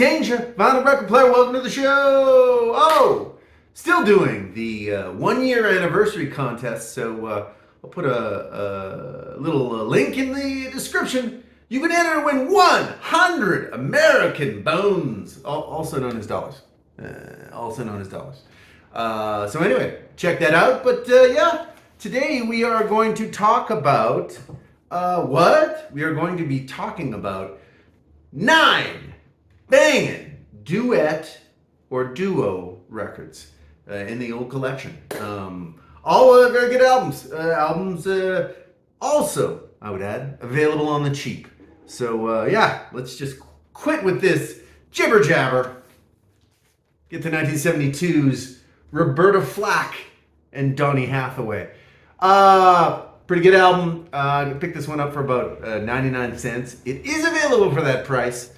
Danger, vinyl record player, welcome to the show. Oh, still doing the 1 year anniversary contest, so I'll put a little link in the description. You can enter to win 100 American bones, also known as dollars. So anyway, check that out. But yeah, today we are going to talk about what? We are going to be talking about 9 banging duet or duo records in the old collection. All very good albums. Also, I would add, available on the cheap. So yeah, let's just quit with this jibber jabber. Get to 1972's Roberta Flack and Donny Hathaway. Pretty good album. I picked this one up for about 99 cents. It is available for that price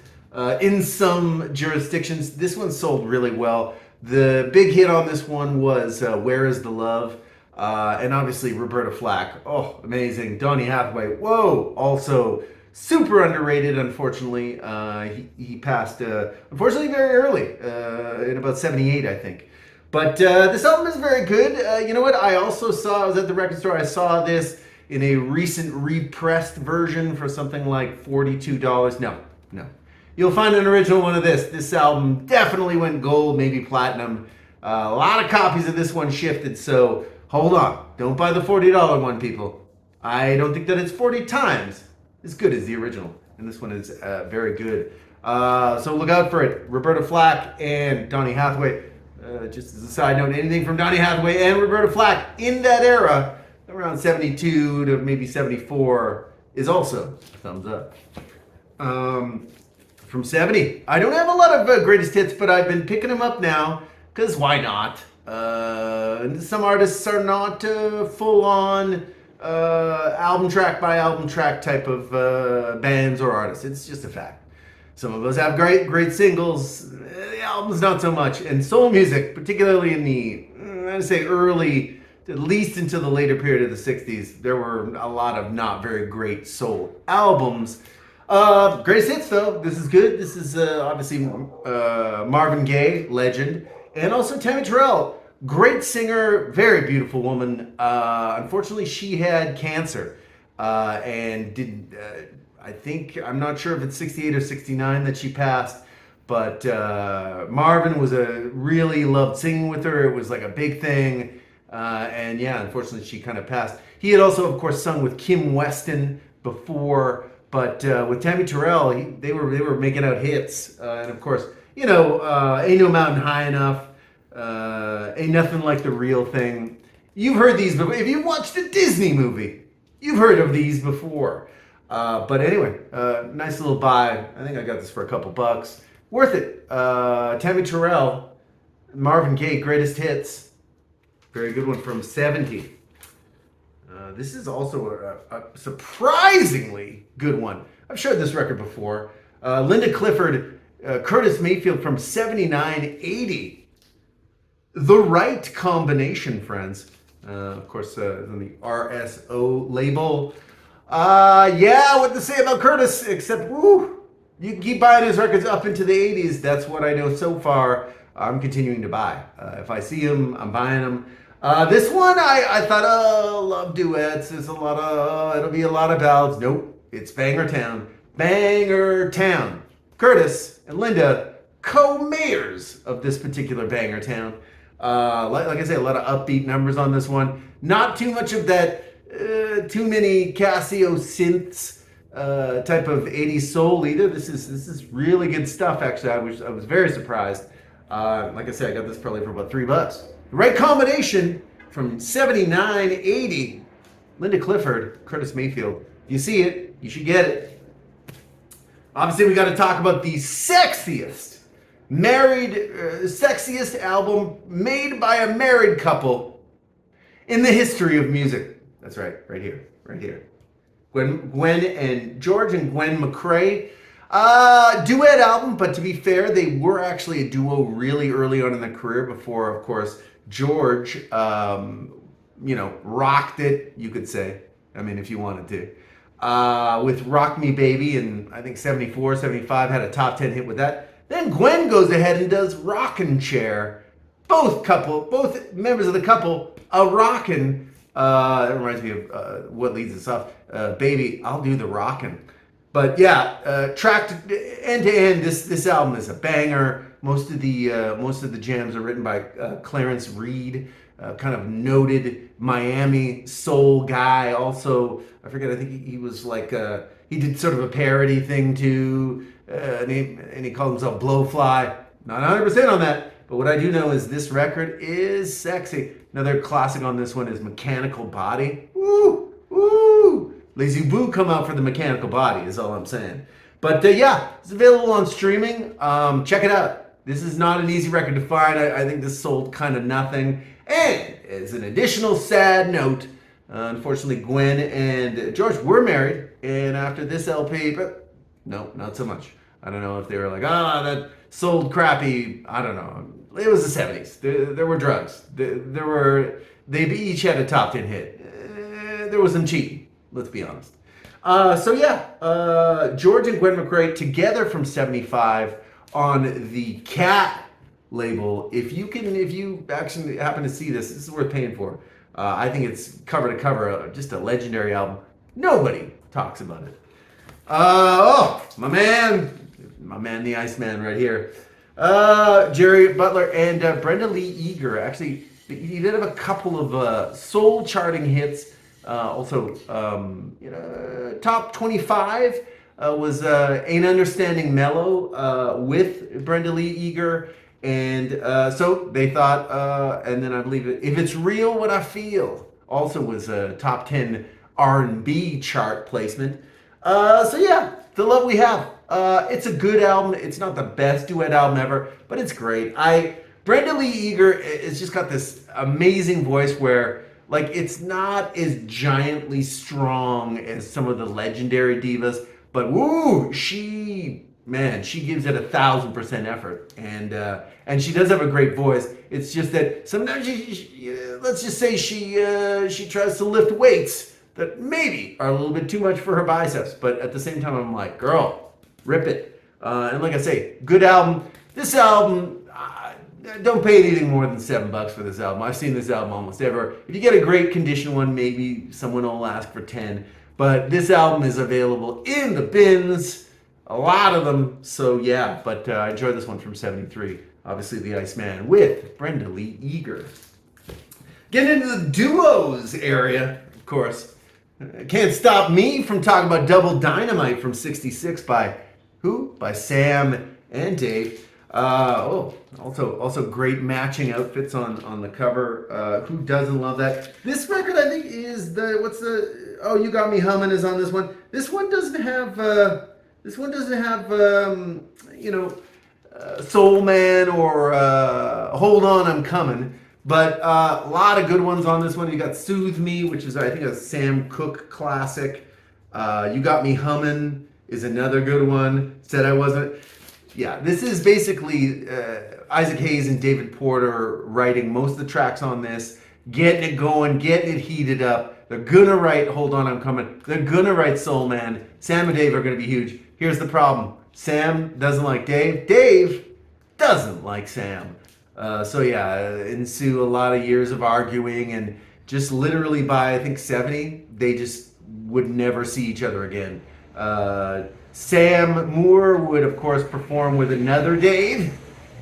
in some jurisdictions. This one sold really well. The big hit on this one was Where Is the Love? And obviously Roberta Flack. Oh, amazing. Donny Hathaway. Whoa. Also super underrated, unfortunately. He passed, unfortunately, very early, in about 78, I think. But this album is very good. You know what? I also saw, I was at the record store, I saw this in a recent repressed version for something like $42. No. You'll find an original one of this. This album definitely went gold, maybe platinum. A lot of copies of this one shifted, so hold on. Don't buy the $40 one, people. I don't think that it's 40 times as good as the original. And this one is very good. So look out for it. Roberta Flack and Donny Hathaway. Just as a side note, anything from Donny Hathaway and Roberta Flack in that era, around 72 to maybe 74, is also a thumbs up. From 70, I don't have a lot of greatest hits, but I've been picking them up now, because why not? Some artists are not full-on album track by album track type of bands or artists. It's just a fact. Some of us have great singles, the albums not so much. And soul music, particularly in the, I'd say early, at least into the later period of the 60s, there were a lot of not very great soul albums. Greatest hits though, this is good. This is obviously Marvin Gaye, legend, and also Gaye-Terrell, great singer, very beautiful woman. Unfortunately, she had cancer and did. I think, I'm not sure if it's 68 or 69 that she passed, but Marvin really loved singing with her. It was like a big thing, and yeah, unfortunately, she kind of passed. He had also, of course, sung with Kim Weston before. But with Gaye-Terrell, they were making out hits, and of course, you know, Ain't No Mountain High Enough, Ain't Nothing Like the Real Thing. You've heard these before. If you've watched a Disney movie, you've heard of these before. But anyway, nice little buy. I think I got this for a couple bucks. Worth it. Gaye-Terrell, Marvin Gaye, greatest hits. Very good one from 70. This is also a surprisingly good one. I've shared this record before. Linda Clifford, Curtis Mayfield from 79-80. The Right Combination, friends. Of course, on the RSO label. Yeah, what to say about Curtis, except, woo, you can keep buying his records up into the 80s. That's what I know so far. I'm continuing to buy. If I see him, I'm buying them. This one, I thought, oh, love duets. There's a lot of, it'll be a lot of ballads. Nope, it's Banger Town. Banger Town. Curtis and Linda, co-mayors of this particular Banger Town. Like I say, a lot of upbeat numbers on this one. Not too much of that, too many Casio synths type of 80s soul either. This is really good stuff, actually. I was very surprised. Like I said, I got this probably for about $3. The Right Combination from 79-80. Linda Clifford, Curtis Mayfield. If you see it, you should get it. Obviously, we got to talk about the sexiest sexiest album made by a married couple in the history of music. That's right here. Gwen and George and Gwen McCrae. Duet album, but to be fair, they were actually a duo really early on in their career before, of course, George, rocked it, you could say. I mean, if you wanted to. With Rock Me Baby in, I think, 74, 75, had a top 10 hit with that. Then Gwen goes ahead and does Rockin' Chair. Both members of the couple, a rockin'. That reminds me of what leads us off. Baby, I'll do the rockin'. But yeah, track end to end, this album is a banger. Most of the jams are written by Clarence Reed, kind of noted Miami soul guy. Also, I forget. I think he was like he did sort of a parody thing too, and he called himself Blowfly. Not 100% on that, but what I do know is this record is sexy. Another classic on this one is Mechanical Body. Woo, woo. Lazy Boo come out for the Mechanical Body is all I'm saying. But yeah, it's available on streaming. Check it out. This is not an easy record to find. I think this sold kind of nothing. And as an additional sad note, unfortunately, Gwen and George were married. And after this LP, but no, not so much. I don't know if they were like, that sold crappy. I don't know. It was the 70s. There were drugs. They each had a top 10 hit. There was some cheating. Let's be honest. So yeah, George and Gwen McRae together from 75 on the Cat label. If you actually happen to see this is worth paying for. I think it's cover to cover, just a legendary album. Nobody talks about it. My man, the Iceman right here. Jerry Butler and Brenda Lee Eager. Actually, he did have a couple of soul charting hits. Also, top 25 was Ain't Understanding Mellow with Brenda Lee Eager. And so they thought, and then I believe If It's Real What I Feel also was a top 10 R&B chart placement. So yeah, the love we have. It's a good album. It's not the best duet album ever, but it's great. Brenda Lee Eager has just got this amazing voice where, like, it's not as giantly strong as some of the legendary divas, but woo, she gives it 1,000% effort, and she does have a great voice. It's just that sometimes let's just say she tries to lift weights that maybe are a little bit too much for her biceps, but at the same time I'm like, girl, rip it. And like I say, good album. This album, don't pay anything more than $7 for this album. I've seen this album almost ever. If you get a great condition one, maybe someone will ask for 10. But this album is available in the bins, a lot of them. So yeah, but I enjoyed this one from 73. Obviously, the Iceman with Brenda Lee Eager. Getting into the duos area, of course. Can't stop me from talking about Double Dynamite from 66 by who? By Sam and Dave. Also great matching outfits on the cover. Who doesn't love that? This record, I think, is You Got Me Humming is on this one. This one doesn't have Soul Man or Hold On, I'm Coming. But a lot of good ones on this one. You got Soothe Me, which is, I think, a Sam Cooke classic. You Got Me Humming is another good one. Said I Wasn't. Yeah, this is basically Isaac Hayes and David Porter writing most of the tracks on this, getting it going, getting it heated up. They're gonna write Hold On, I'm Coming. They're gonna write Soul Man. Sam and Dave are gonna be huge. Here's the problem. Sam doesn't like Dave. Dave doesn't like Sam. So yeah, ensue a lot of years of arguing, and just literally by, I think, 70, they just would never see each other again. Sam Moore would, of course, perform with another Dave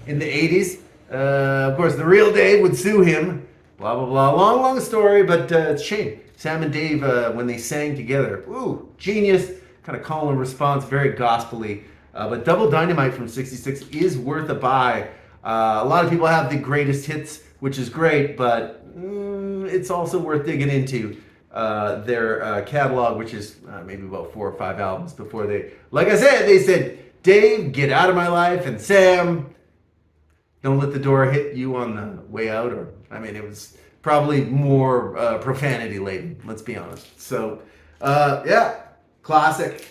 in the 80s. Of course, the real Dave would sue him. Blah, blah, blah. Long story, but it's a shame. Sam and Dave, when they sang together, genius, kind of call and response, very gospel-y. But Double Dynamite from 66 is worth a buy. A lot of people have the greatest hits, which is great, but it's also worth digging into their catalog, which is maybe about 4 or 5 albums before they, like I said, they said, Dave, get out of my life, and Sam, don't let the door hit you on the way out. Or, I mean, it was probably more profanity laden, let's be honest. So, yeah, classic.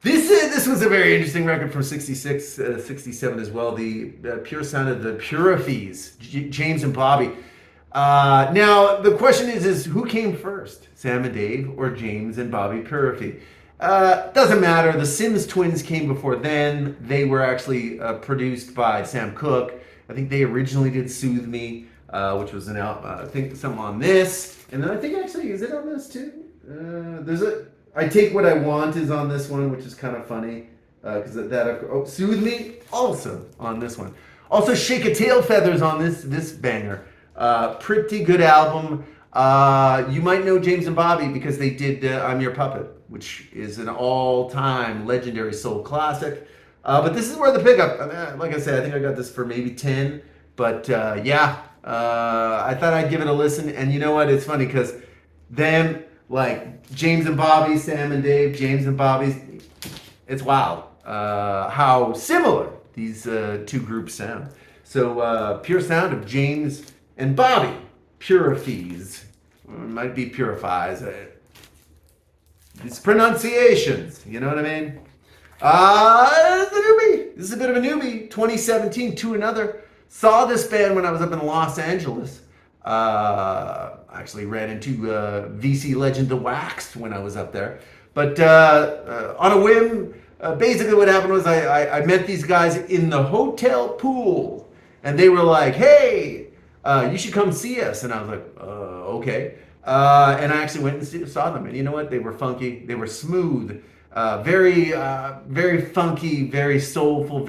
This was a very interesting record from 66, 67 as well. The pure sound of the Purifies, James and Bobby. Now, the question is who came first, Sam and Dave or James and Bobby Purify? Doesn't matter. The Sims Twins came before then. They were actually produced by Sam Cooke. I think they originally did Soothe Me, which was I think something on this. And then I think actually, is it on this too? I Take What I Want is on this one, which is kind of funny. Because Soothe Me, also on this one. Also, Shake a Tail Feathers on this banger. Pretty good album. You might know James and Bobby because they did I'm Your Puppet, which is an all-time legendary soul classic. But this is where the pickup, like I said, I think I got this for maybe 10. But I thought I'd give it a listen. And you know what? It's funny because them, like James and Bobby, Sam and Dave, James and Bobby's, it's wild how similar these two groups sound. So pure sound of James and Bobby. Purifies. Might be purifies. These pronunciations, you know what I mean? It's a newbie. This is a bit of a newbie. 2017, To Another. Saw this band when I was up in Los Angeles. Actually ran into VC legend The Waxed when I was up there. But on a whim, basically what happened was I met these guys in the hotel pool. And they were like, hey, you should come see us. And I was like, okay. And I actually went and saw them. And you know what? They were funky. They were smooth. Very funky, very soulful,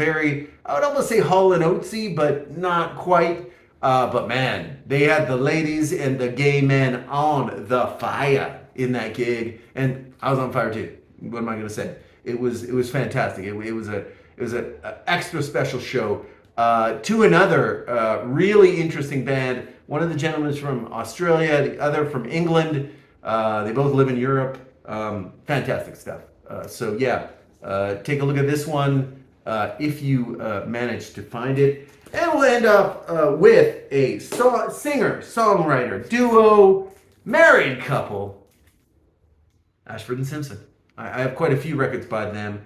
I would almost say Hall and Oatesy, but not quite. But man, they had the ladies and the gay men on the fire in that gig. And I was on fire too. What am I going to say? It was fantastic. It was an extra special show. To Another, really interesting band. One of the gentlemen is from Australia, the other from England. They both live in Europe. Fantastic stuff. Take a look at this one if you manage to find it. And we'll end up with a singer-songwriter duo, married couple, Ashford and Simpson. I have quite a few records by them.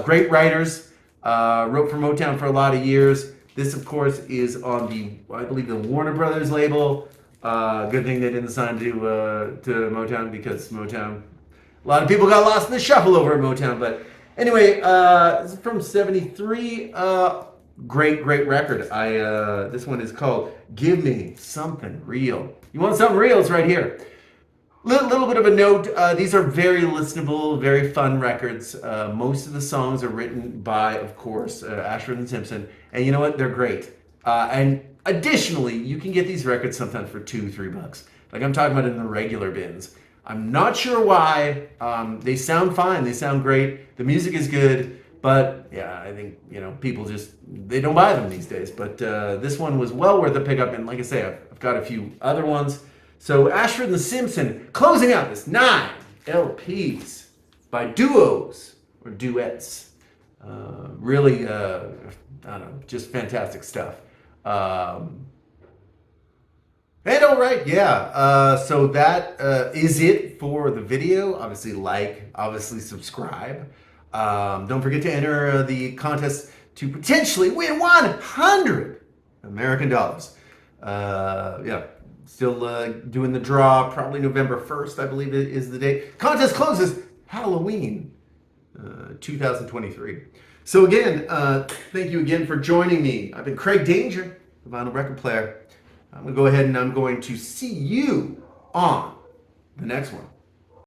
Great writers. Wrote for Motown for a lot of years. This, of course, is on I believe, the Warner Brothers label. Good thing they didn't sign to Motown because Motown, a lot of people got lost in the shuffle over at Motown. But anyway, this is from '73. Great record. This one is called "Give Me Something Real." You want something real? It's right here. Little bit of a note, these are very listenable, very fun records. Most of the songs are written by, of course, Ashford and Simpson. And you know what? They're great. And additionally, you can get these records sometimes for $2-3. Like I'm talking about in the regular bins. I'm not sure why. They sound fine. They sound great. The music is good. But yeah, I think, people they don't buy them these days. But this one was well worth a pickup. And like I say, I've got a few other ones. So Ashford and Simpson closing out this 9 LPs by duos or duets. Really, I don't know, just fantastic stuff. And all right, yeah. So that is it for the video. Obviously obviously subscribe. Don't forget to enter the contest to potentially win 100 American dollars. Still doing the draw, probably November 1st, I believe is the date. Contest closes Halloween 2023. So again, thank you again for joining me. I've been Craig Danger, the vinyl record player. I'm going to go ahead and I'm going to see you on the next one.